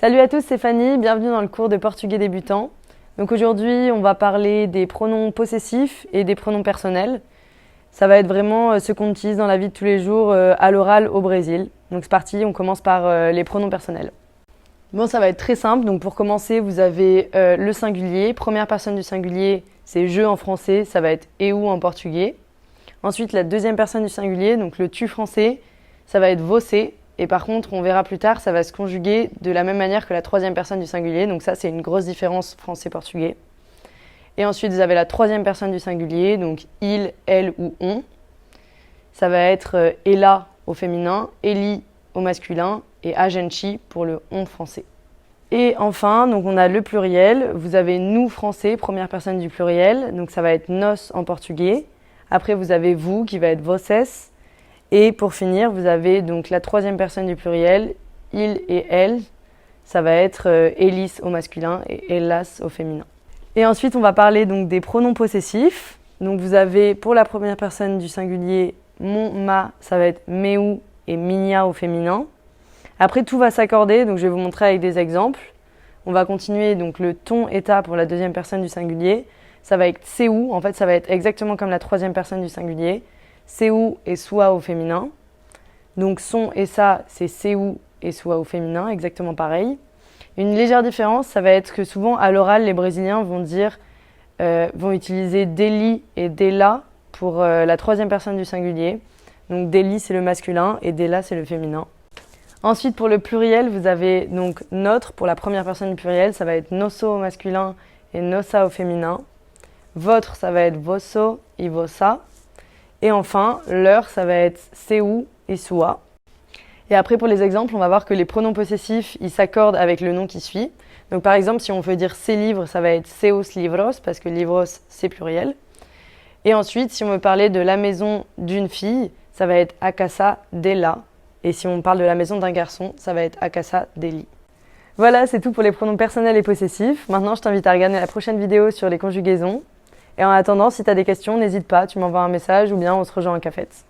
Salut à tous, c'est Fanny, bienvenue dans le cours de portugais débutant. Donc aujourd'hui, on va parler des pronoms possessifs et des pronoms personnels. Ça va être vraiment ce qu'on utilise dans la vie de tous les jours à l'oral au Brésil. Donc c'est parti, on commence par les pronoms personnels. Bon, ça va être très simple. Donc pour commencer, vous avez le singulier. Première personne du singulier, c'est je en français, ça va être eu en portugais. Ensuite, la deuxième personne du singulier, donc le tu français, ça va être você. Et par contre, on verra plus tard, ça va se conjuguer de la même manière que la troisième personne du singulier. Donc ça, c'est une grosse différence français-portugais. Et ensuite, vous avez la troisième personne du singulier, donc il, elle ou on. Ça va être ela au féminin, ele au masculin et a gente pour le on français. Et enfin, donc on a le pluriel. Vous avez nous français, première personne du pluriel. Donc ça va être nos en portugais. Après, vous avez vous qui va être vocês. Et pour finir, vous avez donc la troisième personne du pluriel, il et elle. Ça va être elis au masculin et elas au féminin. Et ensuite, on va parler donc des pronoms possessifs. Donc vous avez pour la première personne du singulier, mon, ma, ça va être meu et minha au féminin. Après, tout va s'accorder, donc je vais vous montrer avec des exemples. On va continuer donc le ton et ta pour la deuxième personne du singulier. Ça va être seu, en fait ça va être exactement comme la troisième personne du singulier. Seu et sua au féminin. Donc son et ça, c'est seu et sua au féminin, exactement pareil. Une légère différence, ça va être que souvent à l'oral, les Brésiliens vont utiliser deli et dela pour la troisième personne du singulier. Donc deli c'est le masculin et dela c'est le féminin. Ensuite pour le pluriel, vous avez donc notre pour la première personne du pluriel, ça va être nosso au masculin et nossa au féminin. Votre, ça va être vosso et vossa. Et enfin, leur, ça va être seu et sua. Et après, pour les exemples, on va voir que les pronoms possessifs, ils s'accordent avec le nom qui suit. Donc par exemple, si on veut dire ses livres, ça va être seus livros, parce que livros, c'est pluriel. Et ensuite, si on veut parler de la maison d'une fille, ça va être a casa dela. Et si on parle de la maison d'un garçon, ça va être a casa deli. Voilà, c'est tout pour les pronoms personnels et possessifs. Maintenant, je t'invite à regarder la prochaine vidéo sur les conjugaisons. Et en attendant, si tu as des questions, n'hésite pas, tu m'envoies un message ou bien on se rejoint en cafette.